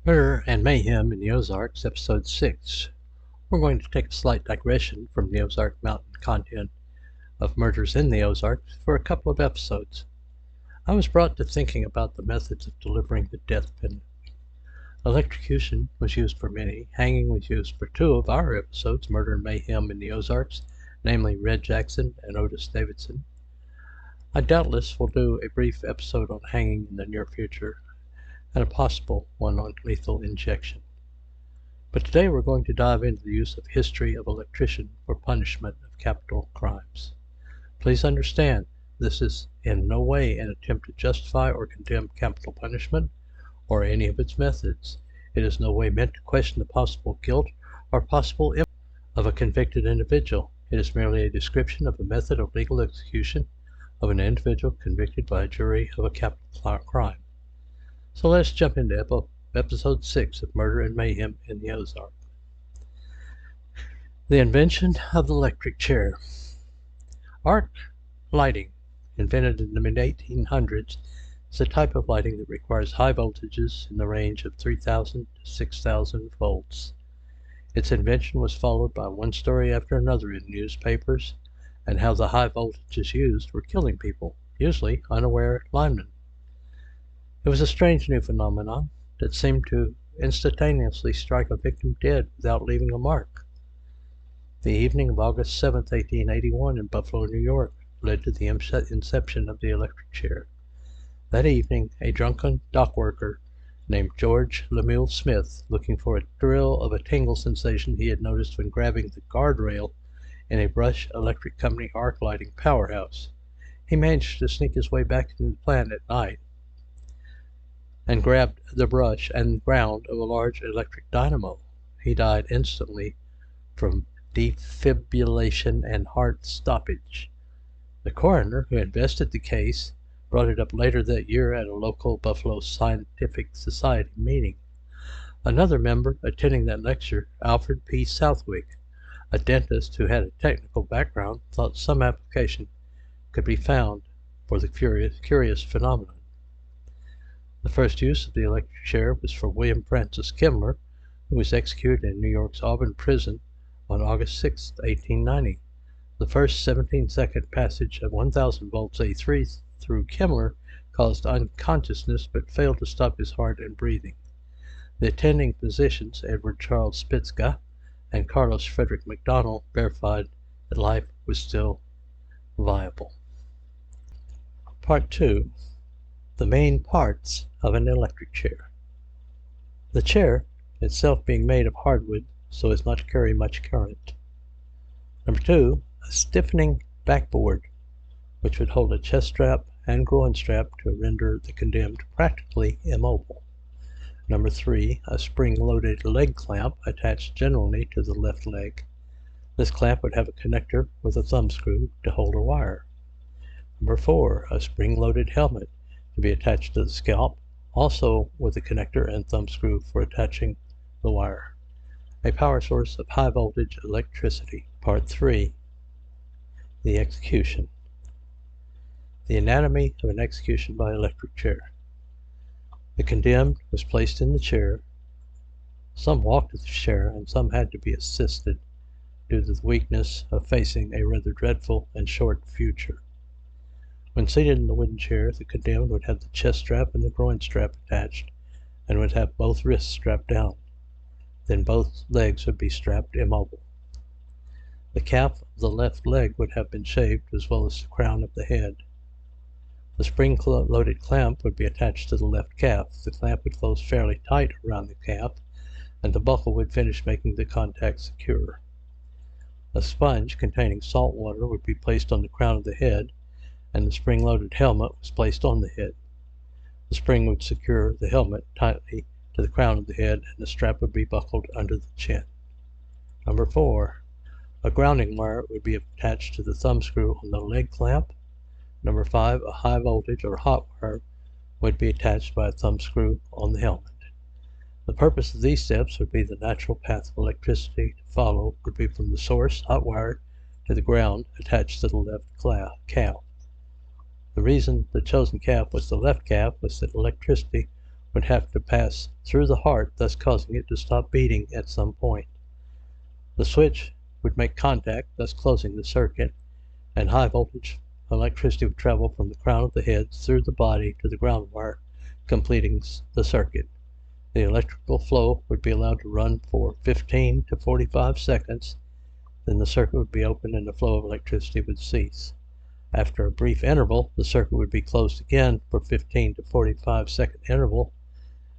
Murder and Mayhem in the Ozarks, Episode 6. We're going to take a slight digression from the Ozark Mountain content of Murders in the Ozarks for a couple of episodes. I was brought to thinking about the methods of delivering the death penalty. Electrocution was used for many. Hanging was used for two of our episodes, Murder and Mayhem in the Ozarks, namely Red Jackson and Otis Davidson. I doubtless will do a brief episode on hanging in the near future, and a possible one on lethal injection. But today we're going to dive into the use of history of electrician for punishment of capital crimes. Please understand, this is in no way an attempt to justify or condemn capital punishment or any of its methods. It is no way meant to question the possible guilt or possible impact of a convicted individual. It is merely a description of a method of legal execution of an individual convicted by a jury of a capital crime. So let's jump into episode 6 of Murder and Mayhem in the Ozark. The invention of the electric chair. Arc lighting, invented in the mid-1800s, is a type of lighting that requires high voltages in the range of 3,000 to 6,000 volts. Its invention was followed by one story after another in newspapers, and how the high voltages used were killing people, usually unaware linemen. It was a strange new phenomenon that seemed to instantaneously strike a victim dead without leaving a mark. The evening of August 7, 1881 in Buffalo, New York, led to the inception of the electric chair. That evening, a drunken dock worker named George Lemuel Smith, looking for a thrill of a tingle sensation he had noticed when grabbing the guardrail in a Brush Electric Company arc lighting powerhouse, he managed to sneak his way back into the plant at night and grabbed the brush and ground of a large electric dynamo. He died instantly from defibrillation and heart stoppage. The coroner, who investigated the case, brought it up later that year at a local Buffalo Scientific Society meeting. Another member attending that lecture, Alfred P. Southwick, a dentist who had a technical background, thought some application could be found for the curious phenomenon. The first use of the electric chair was for William Francis Kimler, who was executed in New York's Auburn prison on August 6, 1890. The first 17-second passage of 1,000 volts A3 through Kimler caused unconsciousness but failed to stop his heart and breathing. The attending physicians, Edward Charles Spitzka and Carlos Frederick McDonald, verified that life was still viable. Part 2. The main parts of an electric chair. The chair itself being made of hardwood so as not to carry much current. Number 2, a stiffening backboard, which would hold a chest strap and groin strap to render the condemned practically immobile. Number 3, a spring-loaded leg clamp attached generally to the left leg. This clamp would have a connector with a thumb screw to hold a wire. Number 4, a spring-loaded helmet to be attached to the scalp, also with a connector and thumb screw for attaching the wire. A power source of high voltage electricity. Part 3. The execution. The anatomy of an execution by electric chair. The condemned was placed in the chair. Some walked to the chair and some had to be assisted due to the weakness of facing a rather dreadful and short future. When seated in the wooden chair, the condemned would have the chest strap and the groin strap attached and would have both wrists strapped down. Then both legs would be strapped immobile. The calf of the left leg would have been shaved as well as the crown of the head. The spring-loaded clamp would be attached to the left calf. The clamp would close fairly tight around the calf, and the buckle would finish making the contact secure. A sponge containing salt water would be placed on the crown of the head, and the spring-loaded helmet was placed on the head. The spring would secure the helmet tightly to the crown of the head, and the strap would be buckled under the chin. Number 4, a grounding wire would be attached to the thumb screw on the leg clamp. Number 5, a high voltage or hot wire would be attached by a thumb screw on the helmet. The purpose of these steps would be the natural path of electricity to follow would be from the source, hot wire, to the ground attached to the left calf. The reason the chosen calf was the left calf was that electricity would have to pass through the heart, thus causing it to stop beating at some point. The switch would make contact, thus closing the circuit, and high voltage electricity would travel from the crown of the head through the body to the ground wire, completing the circuit. The electrical flow would be allowed to run for 15 to 45 seconds, then the circuit would be opened and the flow of electricity would cease. After a brief interval, the circuit would be closed again for 15 to 45 second interval,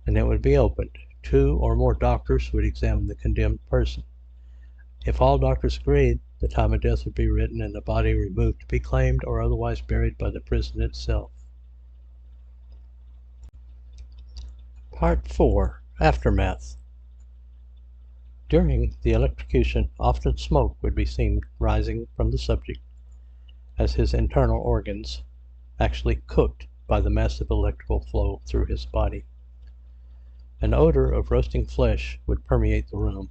and it would be opened. 2 or more doctors would examine the condemned person. If all doctors agreed, the time of death would be written and the body removed to be claimed or otherwise buried by the prison itself. Part 4. Aftermath. During the electrocution, often smoke would be seen rising from the subject as his internal organs actually cooked by the massive electrical flow through his body. An odor of roasting flesh would permeate the room.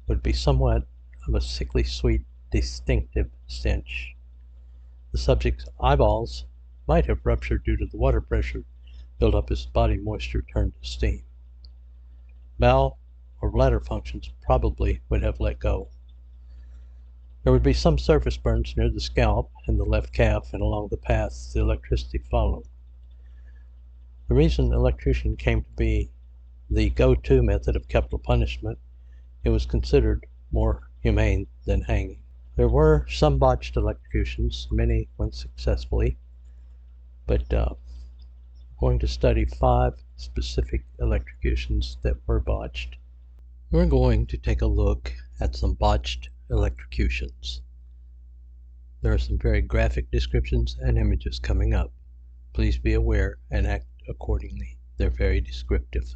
It would be somewhat of a sickly sweet, distinctive stench. The subject's eyeballs might have ruptured due to the water pressure built up as body moisture turned to steam. Bowel or bladder functions probably would have let go. There would be some surface burns near the scalp and the left calf and along the path the electricity followed. The reason electrocution came to be the go-to method of capital punishment, it was considered more humane than hanging. There were some botched electrocutions, many went successfully, but going to study 5 specific electrocutions that were botched. We're going to take a look at some botched electrocutions. There are some very graphic descriptions and images coming up. Please be aware and act accordingly. They're very descriptive.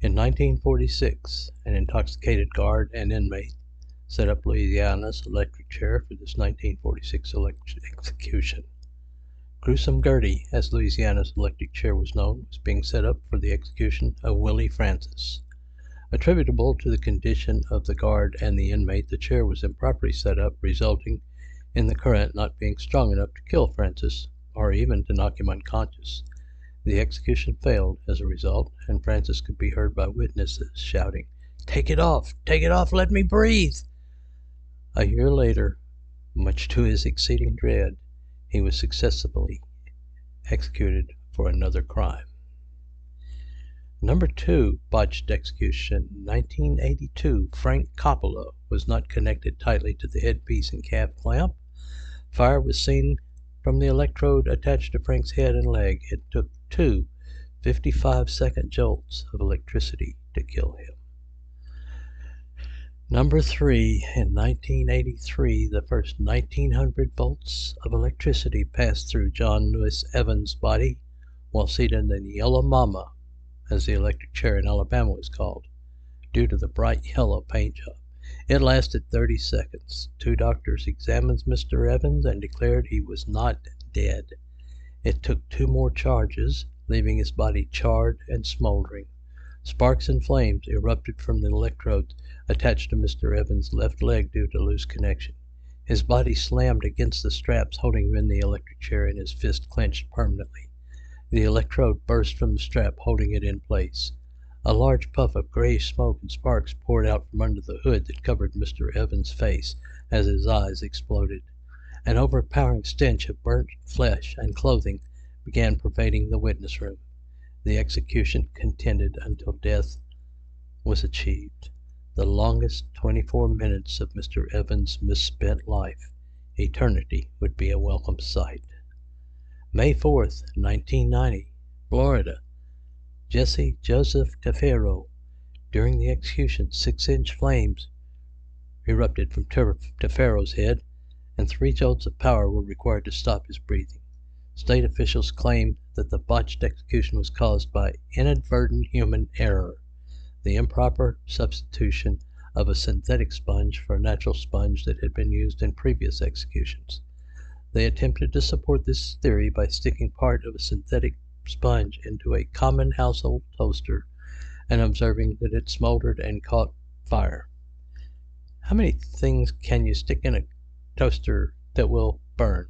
In 1946, an intoxicated guard and inmate set up Louisiana's electric chair for this 1946 execution. Gruesome Gertie, as Louisiana's electric chair was known, was being set up for the execution of Willie Francis. Attributable to the condition of the guard and the inmate, the chair was improperly set up, resulting in the current not being strong enough to kill Francis, or even to knock him unconscious. The execution failed as a result, and Francis could be heard by witnesses shouting, take it off, let me breathe!" A year later, much to his exceeding dread, he was successfully executed for another crime. Number 2 botched execution. 1982, Frank Coppola was not connected tightly to the headpiece and calf clamp. Fire was seen from the electrode attached to Frank's head and leg. It took 2 55-second jolts of electricity to kill him. Number 3, in 1983, the first 1900 volts of electricity passed through John Lewis Evans' body while seated in the Yellow Mama, as the electric chair in Alabama was called, due to the bright yellow paint job. It lasted 30 seconds. 2 doctors examined Mr. Evans and declared he was not dead. It took 2 more charges, leaving his body charred and smoldering. Sparks and flames erupted from the electrodes attached to Mr. Evans' left leg due to loose connection. His body slammed against the straps holding him in the electric chair and his fist clenched permanently. The electrode burst from the strap holding it in place. A large puff of grayish smoke and sparks poured out from under the hood that covered Mr. Evans' face as his eyes exploded. An overpowering stench of burnt flesh and clothing began pervading the witness room. The execution continued until death was achieved. The longest 24 minutes of Mr. Evans' misspent life. Eternity would be a welcome sight. May 4th, 1990, Florida. Jesse Joseph Tefero. During the execution, 6-inch flames erupted from Tefero's head, and 3 jolts of power were required to stop his breathing. State officials claimed that the botched execution was caused by inadvertent human error, the improper substitution of a synthetic sponge for a natural sponge that had been used in previous executions. They attempted to support this theory by sticking part of a synthetic sponge into a common household toaster and observing that it smoldered and caught fire. How many things can you stick in a toaster that will burn?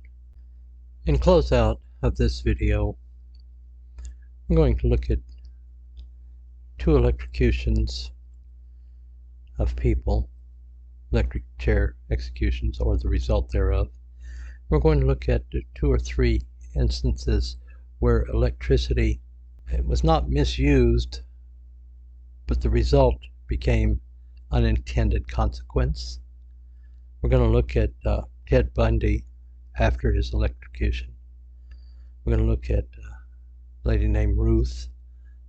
In closeout of this video, I'm going to look at two electrocutions of people, electric chair executions or the result thereof. We're going to look at 2 or 3 instances where electricity was not misused, but the result became unintended consequence. We're going to look at Ted Bundy after his electrocution. We're going to look at a lady named Ruth,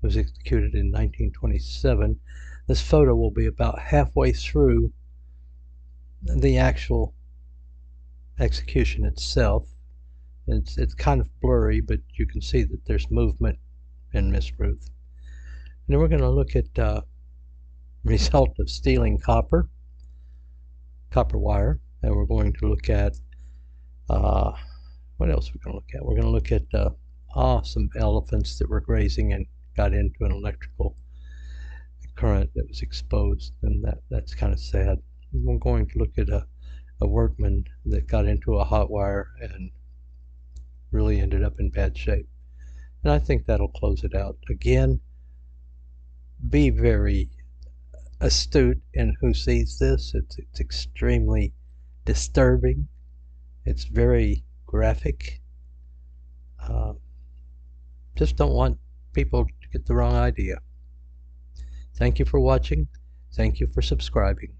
who was executed in 1927. This photo will be about halfway through the actual execution itself. It's kind of blurry, but you can see that there's movement in Miss Ruth. And then we're going to look at result of stealing copper wire, and we're going to look at what else we're going to look at? We're going to look at some elephants that were grazing and got into an electrical current that was exposed, and that's kind of sad. We're going to look at a workman that got into a hot wire and really ended up in bad shape. And I think that'll close it out. Again, be very astute in who sees this. It's extremely disturbing. It's very graphic. Just don't want people to get the wrong idea. Thank you for watching. Thank you for subscribing.